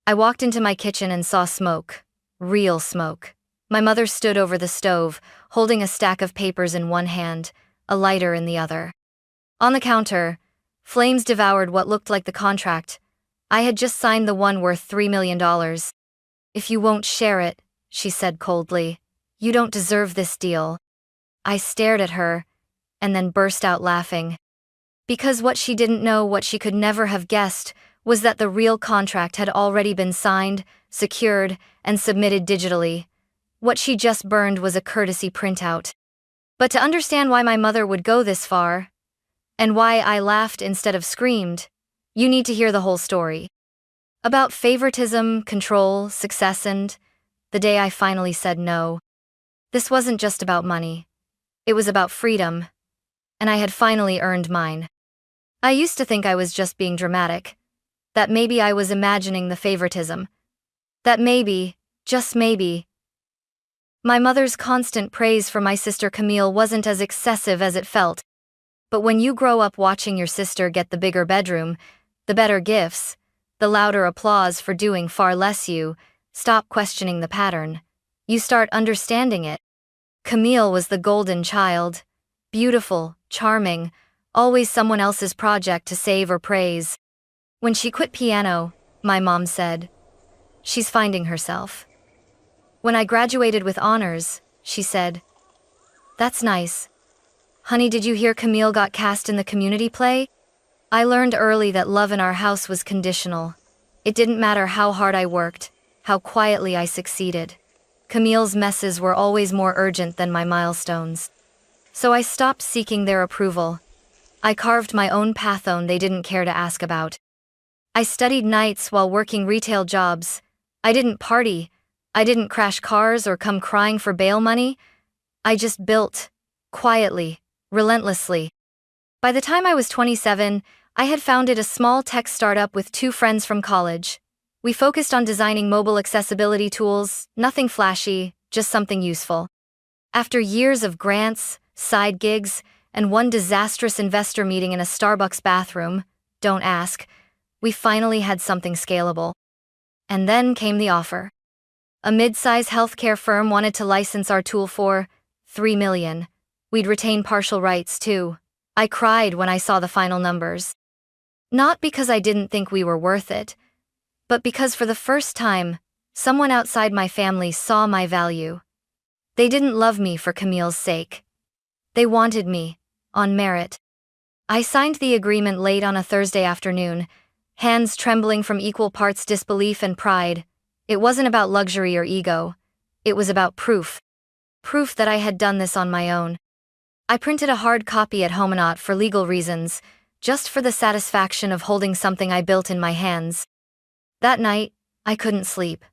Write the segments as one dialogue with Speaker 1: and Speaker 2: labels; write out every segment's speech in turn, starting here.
Speaker 1: I walked into my kitchen and saw smoke. Real smoke. My mother stood over the stove, holding a stack of papers in one hand, a lighter in the other. On the counter, flames devoured what looked like the contract. I had just signed the one worth $3 million. "If you won't share it," she said coldly, "you don't deserve this deal." I stared at her, and then burst out laughing. Because what she didn't know, what she could never have guessed, was that the real contract had already been signed, secured, and submitted digitally. What she just burned was a courtesy printout. But to understand why my mother would go this far, and why I laughed instead of screamed, you need to hear the whole story. About favoritism, control, success, and the day I finally said no. This wasn't just about money. It was about freedom, and I had finally earned mine. I used to think I was just being dramatic, that maybe I was imagining the favoritism, that maybe, just maybe, my mother's constant praise for my sister Camille wasn't as excessive as it felt. But when you grow up watching your sister get the bigger bedroom, the better gifts, the louder applause for doing far less, you stop questioning the pattern. You start understanding it. Camille was the golden child. Beautiful, charming, always someone else's project to save or praise. When she quit piano, my mom said, "She's finding herself." When I graduated with honors, she said, "That's nice. Honey, did you hear Camille got cast in the community play?" I learned early that love in our house was conditional. It didn't matter how hard I worked, how quietly I succeeded. Camille's messes were always more urgent than my milestones. So I stopped seeking their approval. I carved my own path on they didn't care to ask about. I studied nights while working retail jobs. I didn't party. I didn't crash cars or come crying for bail money. I just built, quietly, relentlessly. By the time I was 27, I had founded a small tech startup with 2 friends from college. We focused on designing mobile accessibility tools, nothing flashy, just something useful. After years of grants, side gigs, and one disastrous investor meeting in a Starbucks bathroom, don't ask, we finally had something scalable. And then came the offer. A mid-size healthcare firm wanted to license our tool for $3 million. We'd retain partial rights too. I cried when I saw the final numbers. Not because I didn't think we were worth it, but because for the first time, someone outside my family saw my value. They didn't love me for Camille's sake. They wanted me, on merit. I signed the agreement late on a Thursday afternoon, hands trembling from equal parts disbelief and pride. It wasn't about luxury or ego. It was about proof. Proof that I had done this on my own. I printed a hard copy at home, not for legal reasons, just for the satisfaction of holding something I built in my hands. That night, I couldn't sleep.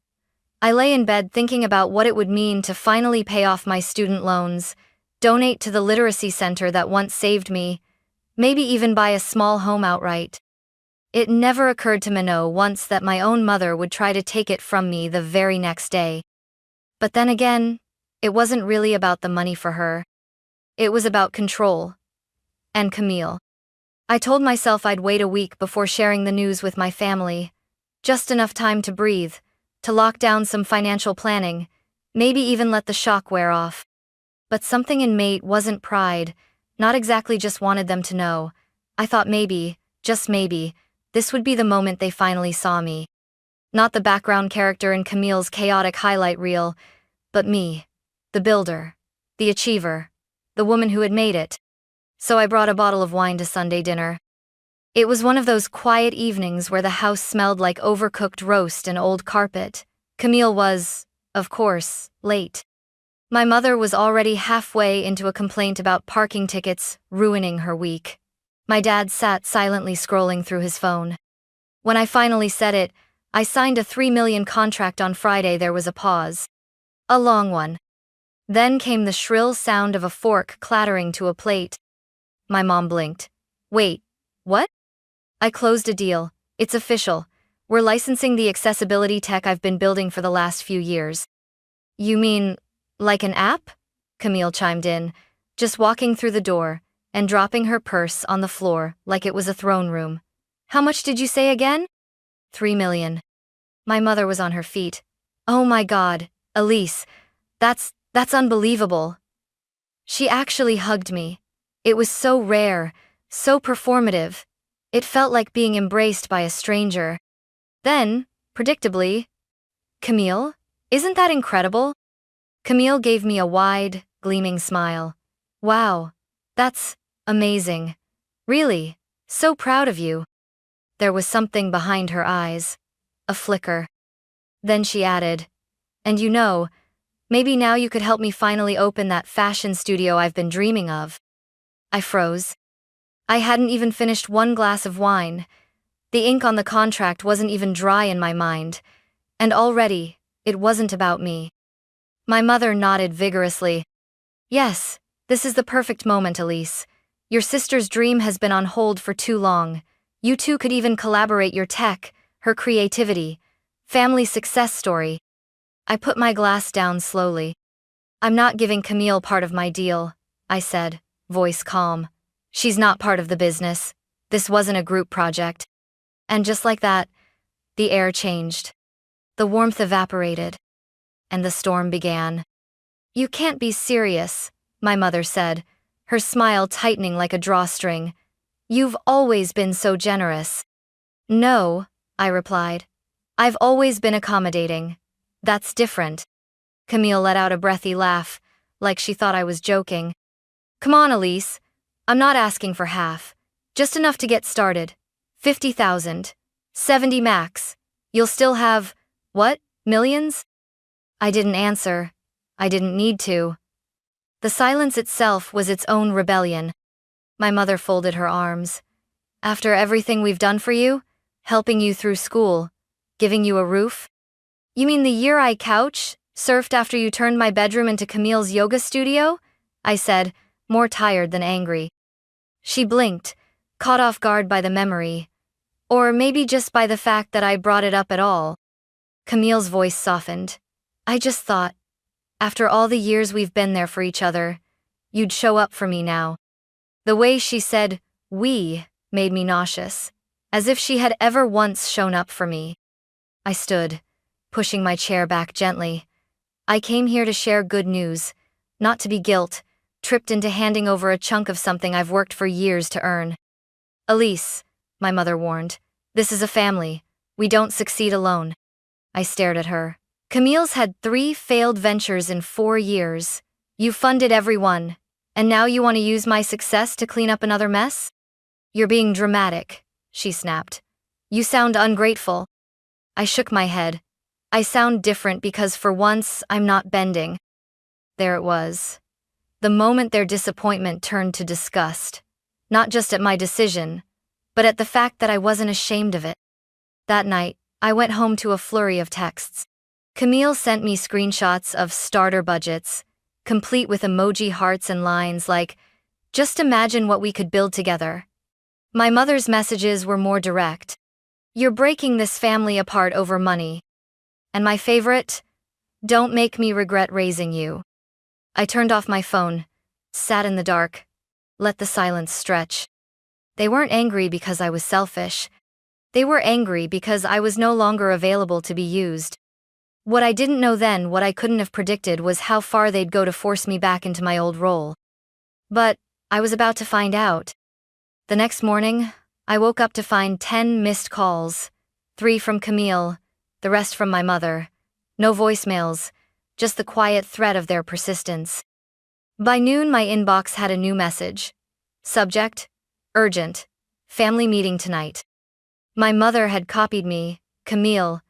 Speaker 1: I lay in bed thinking about what it would mean to finally pay off my student loans, donate to the literacy center that once saved me, maybe even buy a small home outright. It never occurred to me once that my own mother would try to take it from me the very next day. But then again, it wasn't really about the money for her. It was about control. And Camille. I told myself I'd wait a week before sharing the news with my family. Just enough time to breathe, to lock down some financial planning, maybe even let the shock wear off. But something in me wasn't pride, not exactly just wanted them to know. I thought maybe, just maybe, this would be the moment they finally saw me. Not the background character in Camille's chaotic highlight reel, but me, the builder, the achiever, the woman who had made it. So I brought a bottle of wine to Sunday dinner. It was one of those quiet evenings where the house smelled like overcooked roast and old carpet. Camille was, of course, late. My mother was already halfway into a complaint about parking tickets ruining her week. My dad sat silently scrolling through his phone. When I finally said it, I signed a $3 million contract on Friday. There was a pause. A long one. Then came the shrill sound of a fork clattering to a plate. My mom blinked. "Wait, what?" I closed a deal. It's official. We're licensing the accessibility tech I've been building for the last few years. "You mean, like an app?" Camille chimed in, just walking through the door and dropping her purse on the floor like it was a throne room. "How much did you say again?" $3 million. My mother was on her feet. Oh my God, Elise, that's unbelievable. She actually hugged me. It was so rare, so performative. It felt like being embraced by a stranger. Then, predictably, Camille, isn't that incredible? Camille gave me a wide, gleaming smile. Wow, that's amazing. Really, so proud of you. There was something behind her eyes. A flicker. Then she added, and you know, maybe now you could help me finally open that fashion studio I've been dreaming of. I froze. I hadn't even finished one glass of wine. The ink on the contract wasn't even dry in my mind. And already, it wasn't about me. My mother nodded vigorously. Yes, this is the perfect moment, Elise. Your sister's dream has been on hold for too long. You two could even collaborate your tech, her creativity, family success story. I put my glass down slowly. I'm not giving Camille part of my deal, I said, voice calm. She's not part of the business. This wasn't a group project. And just like that, the air changed. The warmth evaporated. And the storm began. You can't be serious, my mother said, her smile tightening like a drawstring. You've always been so generous. No, I replied. I've always been accommodating. That's different. Camille let out a breathy laugh, like she thought I was joking. Come on, Elise. I'm not asking for half. Just enough to get started. 50,000. 70 max. You'll still have, what, millions? I didn't answer. I didn't need to. The silence itself was its own rebellion. My mother folded her arms. After everything we've done for you, helping you through school, giving you a roof? You mean the year I surfed after you turned my bedroom into Camille's yoga studio? I said, more tired than angry. She blinked, caught off guard by the memory. Or maybe just by the fact that I brought it up at all. Camille's voice softened. I just thought, after all the years we've been there for each other, you'd show up for me now. The way she said, we, made me nauseous, as if she had ever once shown up for me. I stood, pushing my chair back gently. I came here to share good news, not to be tripped into handing over a chunk of something I've worked for years to earn. Elise, my mother warned, this is a family. We don't succeed alone. I stared at her. Camille's had 3 failed ventures in 4 years. You funded every one, and now you want to use my success to clean up another mess? You're being dramatic, she snapped. You sound ungrateful. I shook my head. I sound different because for once I'm not bending. There it was. The moment their disappointment turned to disgust. Not just at my decision, but at the fact that I wasn't ashamed of it. That night, I went home to a flurry of texts. Camille sent me screenshots of starter budgets, complete with emoji hearts and lines like, just imagine what we could build together. My mother's messages were more direct. You're breaking this family apart over money. And my favorite, don't make me regret raising you. I turned off my phone, sat in the dark, let the silence stretch. They weren't angry because I was selfish. They were angry because I was no longer available to be used. What I didn't know then, what I couldn't have predicted, was how far they'd go to force me back into my old role. But I was about to find out. The next morning, I woke up to find 10 missed calls, 3 from Camille, the rest from my mother. No voicemails, just the quiet threat of their persistence. By noon, my inbox had a new message. Subject: urgent. Family meeting tonight. My mother had copied me, Camille,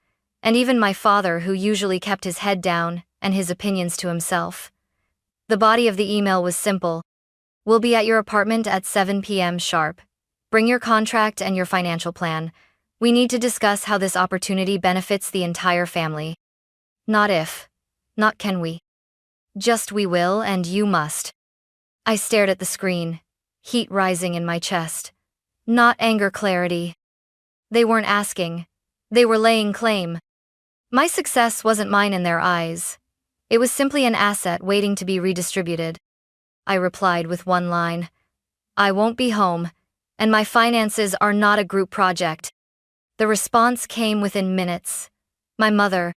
Speaker 1: and even my father, who usually kept his head down and his opinions to himself. The body of the email was simple. We'll be at your apartment at 7 p.m. sharp. Bring your contract and your financial plan. We need to discuss how this opportunity benefits the entire family. Not if, not can we. Just we will, and you must. I stared at the screen, heat rising in my chest. Not anger, clarity. They weren't asking. They were laying claim. My success wasn't mine in their eyes. It was simply an asset waiting to be redistributed. I replied with one line. I won't be home, and my finances are not a group project. The response came within minutes. My mother.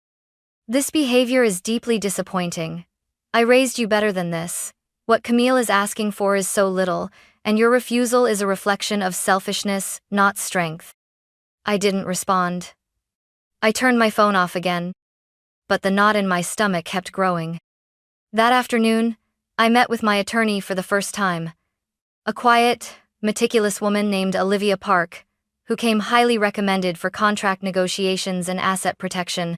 Speaker 1: This behavior is deeply disappointing. I raised you better than this. What Camille is asking for is so little, and your refusal is a reflection of selfishness, not strength. I didn't respond. I turned my phone off again, but the knot in my stomach kept growing. That afternoon, I met with my attorney for the first time. A quiet, meticulous woman named Olivia Park, who came highly recommended for contract negotiations and asset protection.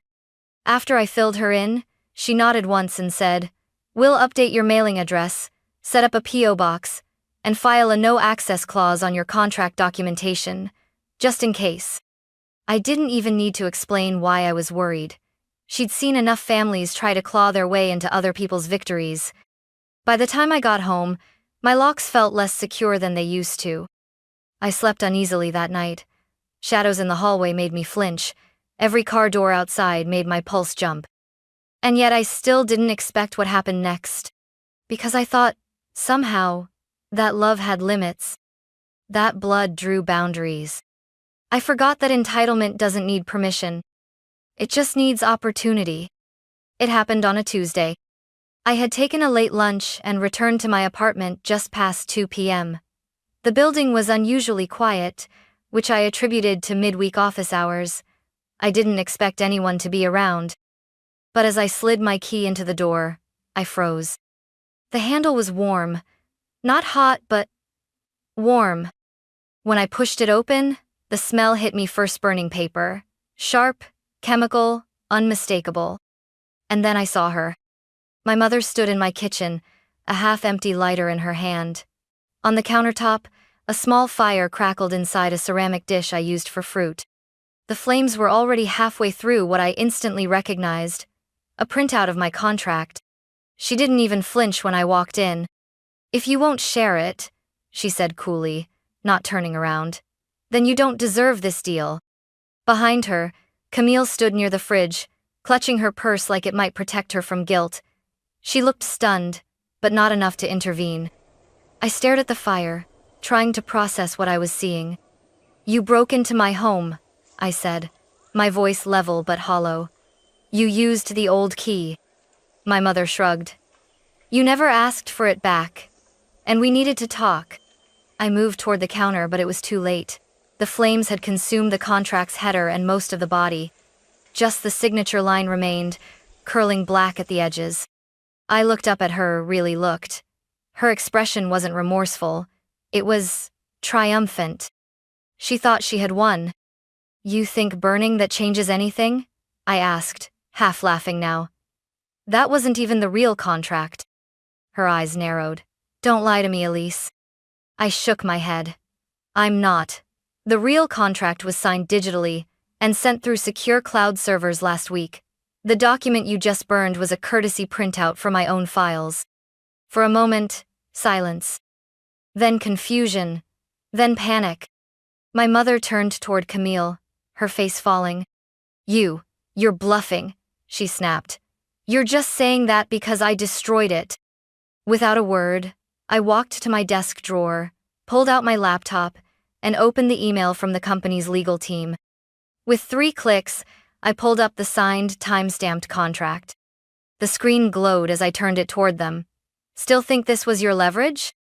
Speaker 1: After I filled her in, she nodded once and said, "We'll update your mailing address, set up a P.O. box, and file a no-access clause on your contract documentation, just in case." I didn't even need to explain why I was worried. She'd seen enough families try to claw their way into other people's victories. By the time I got home, my locks felt less secure than they used to. I slept uneasily that night. Shadows in the hallway made me flinch. Every car door outside made my pulse jump. And yet I still didn't expect what happened next. Because I thought, somehow, that love had limits. That blood drew boundaries. I forgot that entitlement doesn't need permission. It just needs opportunity. It happened on a Tuesday. I had taken a late lunch and returned to my apartment just past 2 p.m. The building was unusually quiet, which I attributed to midweek office hours. I didn't expect anyone to be around. But as I slid my key into the door, I froze. The handle was warm. Not hot, but warm. When I pushed it open, the smell hit me first: burning paper. Sharp, chemical, unmistakable. And then I saw her. My mother stood in my kitchen, a half-empty lighter in her hand. On the countertop, a small fire crackled inside a ceramic dish I used for fruit. The flames were already halfway through what I instantly recognized: a printout of my contract. She didn't even flinch when I walked in. "If you won't share it," she said coolly, not turning around, "then you don't deserve this deal." Behind her, Camille stood near the fridge, clutching her purse like it might protect her from guilt. She looked stunned, but not enough to intervene. I stared at the fire, trying to process what I was seeing. "You broke into my home," I said, my voice level but hollow. "You used the old key." My mother shrugged. "You never asked for it back. And we needed to talk." I moved toward the counter, but it was too late. The flames had consumed the contract's header and most of the body. Just the signature line remained, curling black at the edges. I looked up at her, really looked. Her expression wasn't remorseful. It was triumphant. She thought she had won. "You think burning that changes anything?" I asked, half laughing now. "That wasn't even the real contract." Her eyes narrowed. "Don't lie to me, Elise." I shook my head. "I'm not. The real contract was signed digitally and sent through secure cloud servers last week. The document you just burned was a courtesy printout for my own files." For a moment, silence. Then confusion. Then panic. My mother turned toward Camille, her face falling. You're bluffing," she snapped. "You're just saying that because I destroyed it." Without a word, I walked to my desk drawer, pulled out my laptop, and opened the email from the company's legal team. With 3 clicks, I pulled up the signed, time-stamped contract. The screen glowed as I turned it toward them. "Still think this was your leverage?"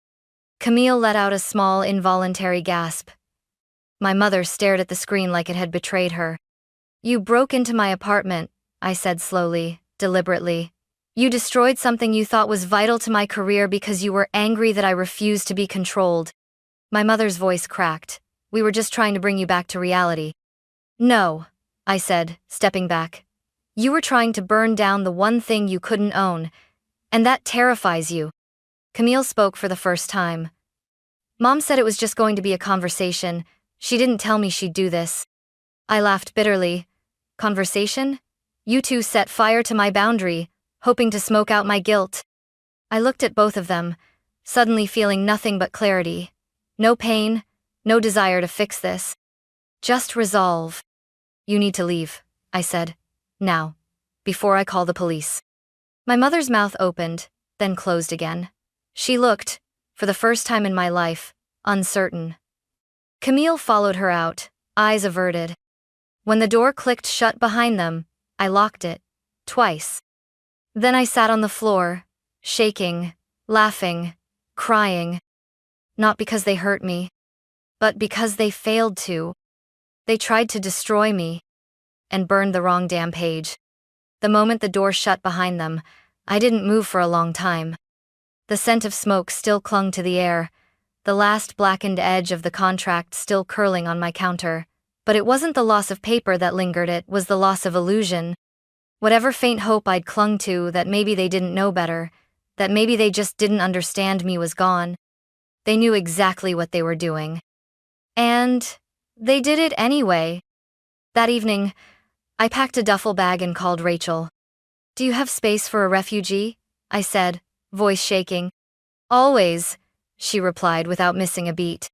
Speaker 1: Camille let out a small, involuntary gasp. My mother stared at the screen like it had betrayed her. "You broke into my apartment," I said slowly, deliberately. "You destroyed something you thought was vital to my career because you were angry that I refused to be controlled." My mother's voice cracked. "We were just trying to bring you back to reality." "No," I said, stepping back. "You were trying to burn down the one thing you couldn't own, and that terrifies you." Camille spoke for the first time. "Mom said it was just going to be a conversation. She didn't tell me she'd do this." I laughed bitterly. "Conversation? You two set fire to my boundary, hoping to smoke out my guilt." I looked at both of them, suddenly feeling nothing but clarity. No pain, no desire to fix this. Just resolve. "You need to leave," I said. "Now. Before I call the police." My mother's mouth opened, then closed again. She looked, for the first time in my life, uncertain. Camille followed her out, eyes averted. When the door clicked shut behind them, I locked it. Twice. Then I sat on the floor, shaking, laughing, crying. Not because they hurt me, but because they failed to. They tried to destroy me and burned the wrong damn page. The moment the door shut behind them, I didn't move for a long time. The scent of smoke still clung to the air, the last blackened edge of the contract still curling on my counter. But it wasn't the loss of paper that lingered, it was the loss of illusion. Whatever faint hope I'd clung to, that maybe they didn't know better, that maybe they just didn't understand me, was gone. They knew exactly what they were doing. And they did it anyway. That evening, I packed a duffel bag and called Rachel. "Do you have space for a refugee?" I said, voice shaking. "Always," she replied without missing a beat.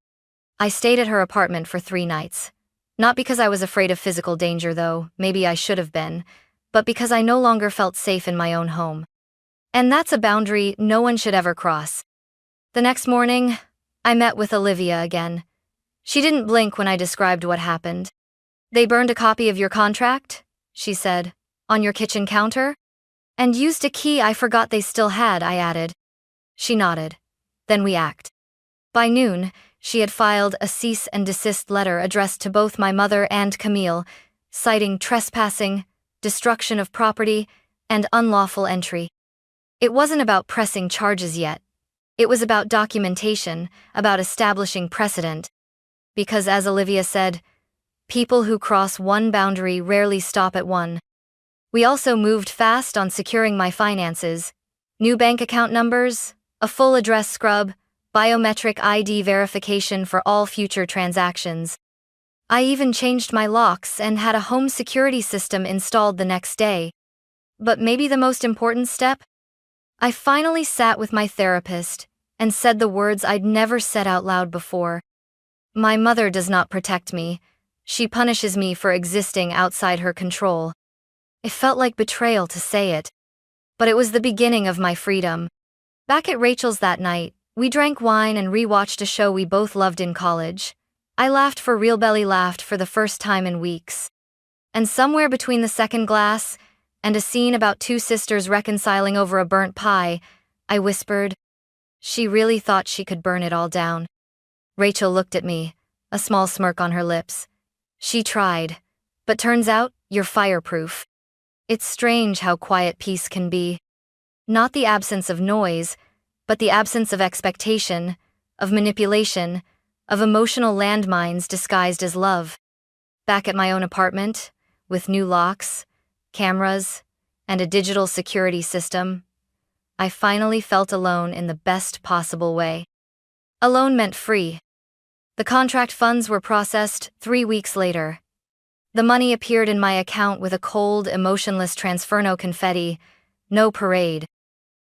Speaker 1: I stayed at her apartment for 3 nights. Not because I was afraid of physical danger, though, maybe I should have been, but because I no longer felt safe in my own home. And that's a boundary no one should ever cross. The next morning, I met with Olivia again. She didn't blink when I described what happened. "They burned a copy of your contract," she said, "on your kitchen counter? And used a key I forgot they still had," I added. She nodded. Then we act. By noon, she had filed a cease and desist letter addressed to both my mother and Camille, citing trespassing, destruction of property, and unlawful entry. It wasn't about pressing charges yet. It was about documentation, about establishing precedent. Because, as Olivia said, people who cross one boundary rarely stop at one. We also moved fast on securing my finances. New bank account numbers, a full address scrub, biometric ID verification for all future transactions. I even changed my locks and had a home security system installed the next day. But maybe the most important step? I finally sat with my therapist and said the words I'd never said out loud before. My mother does not protect me. She punishes me for existing outside her control. It felt like betrayal to say it. But it was the beginning of my freedom. Back at Rachel's that night, we drank wine and rewatched a show we both loved in college. I laughed for real, belly laughed for the first time in weeks. And somewhere between the second glass and a scene about 2 sisters reconciling over a burnt pie, I whispered, "She really thought she could burn it all down." Rachel looked at me, a small smirk on her lips. "She tried. But turns out, you're fireproof." It's strange how quiet peace can be. Not the absence of noise, but the absence of expectation, of manipulation, of emotional landmines disguised as love. Back at my own apartment, with new locks, cameras, and a digital security system, I finally felt alone in the best possible way. Alone meant free. The contract funds were processed 3 weeks later. The money appeared in my account with a cold, emotionless transfer, no confetti, no parade.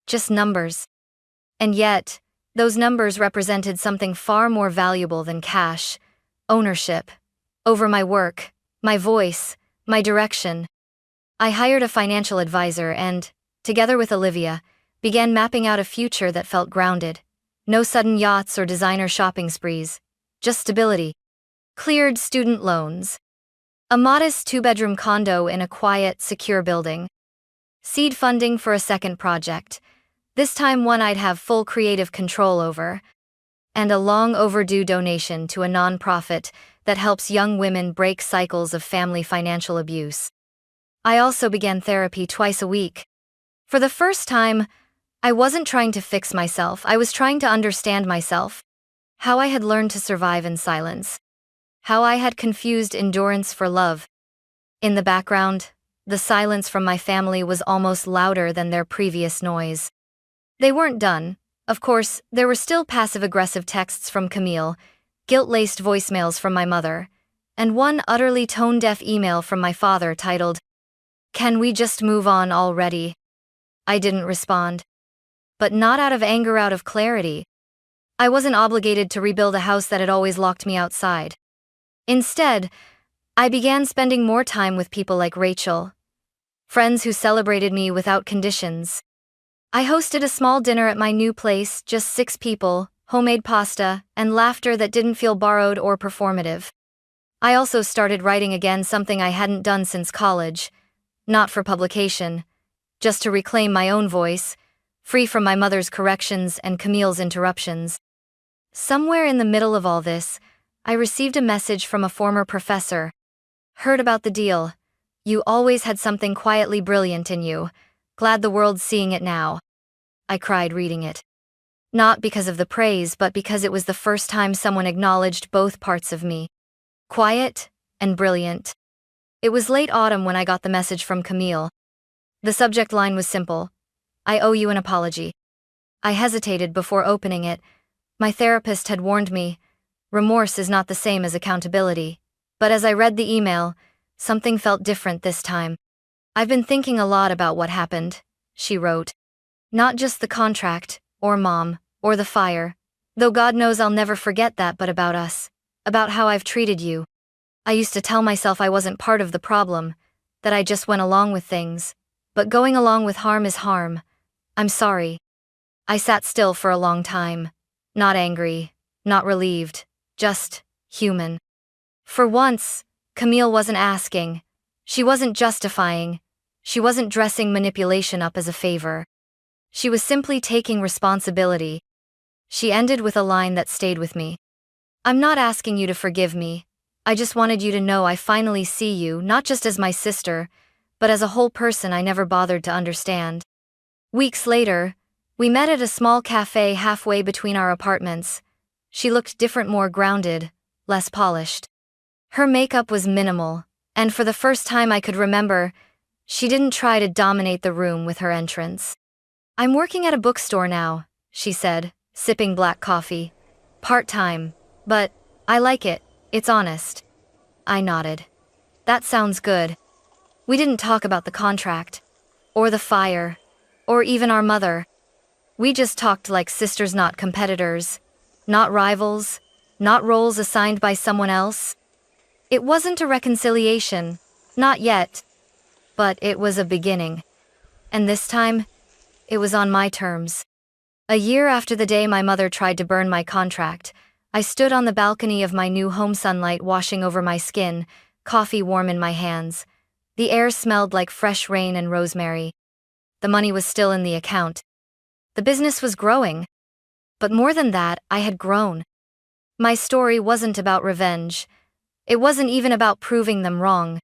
Speaker 1: Just numbers. And yet, those numbers represented something far more valuable than cash: ownership. Over my work, my voice, my direction. I hired a financial advisor and, together with Olivia, began mapping out a future that felt grounded. No sudden yachts or designer shopping sprees. Just stability. Cleared student loans. A modest 2-bedroom condo in a quiet, secure building. Seed funding for a second project. This time one I'd have full creative control over. And a long overdue donation to a nonprofit that helps young women break cycles of family financial abuse. I also began therapy twice a week. For the first time, I wasn't trying to fix myself, I was trying to understand myself. How I had learned to survive in silence. How I had confused endurance for love. In the background, the silence from my family was almost louder than their previous noise. They weren't done. Of course, there were still passive-aggressive texts from Camille, guilt-laced voicemails from my mother, and one utterly tone-deaf email from my father titled, "Can we just move on already?" I didn't respond. But not out of anger, out of clarity. I wasn't obligated to rebuild a house that had always locked me outside. Instead, I began spending more time with people like Rachel. Friends who celebrated me without conditions. I hosted a small dinner at my new place, just 6 people, homemade pasta, and laughter that didn't feel borrowed or performative. I also started writing again, something I hadn't done since college. Not for publication, just to reclaim my own voice, free from my mother's corrections and Camille's interruptions. Somewhere in the middle of all this, I received a message from a former professor. Heard about the deal. You always had something quietly brilliant in you. Glad the world's seeing it now. I cried reading it. Not because of the praise, but because it was the first time someone acknowledged both parts of me. Quiet and brilliant. It was late autumn when I got the message from Camille. The subject line was simple. I owe you an apology. I hesitated before opening it. My therapist had warned me, remorse is not the same as accountability. But as I read the email, something felt different this time. I've been thinking a lot about what happened, she wrote. Not just the contract, or Mom, or the fire. Though God knows I'll never forget that, but about us. About how I've treated you. I used to tell myself I wasn't part of the problem, that I just went along with things. But going along with harm is harm. I'm sorry. I sat still for a long time. Not angry, not relieved, just human. For once, Camille wasn't asking. She wasn't justifying. She wasn't dressing manipulation up as a favor. She was simply taking responsibility. She ended with a line that stayed with me. I'm not asking you to forgive me. I just wanted you to know I finally see you, not just as my sister, but as a whole person I never bothered to understand. Weeks later, we met at a small cafe halfway between our apartments. She looked different, more grounded, less polished. Her makeup was minimal, and for the first time I could remember, she didn't try to dominate the room with her entrance. I'm working at a bookstore now, she said, sipping black coffee. Part-time, but I like it, it's honest. I nodded. That sounds good. We didn't talk about the contract, or the fire, or even our mother. We just talked like sisters, not competitors, not rivals, not roles assigned by someone else. It wasn't a reconciliation, not yet, but it was a beginning. And this time, it was on my terms. A year after the day my mother tried to burn my contract, I stood on the balcony of my new home, sunlight washing over my skin, coffee warm in my hands. The air smelled like fresh rain and rosemary. The money was still in the account. The business was growing. But more than that, I had grown. My story wasn't about revenge. It wasn't even about proving them wrong.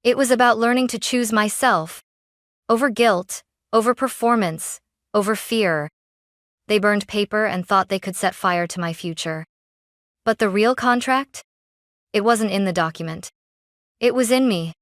Speaker 1: It was about learning to choose myself. Over guilt, over performance, over fear. They burned paper and thought they could set fire to my future. But the real contract? It wasn't in the document. It was in me.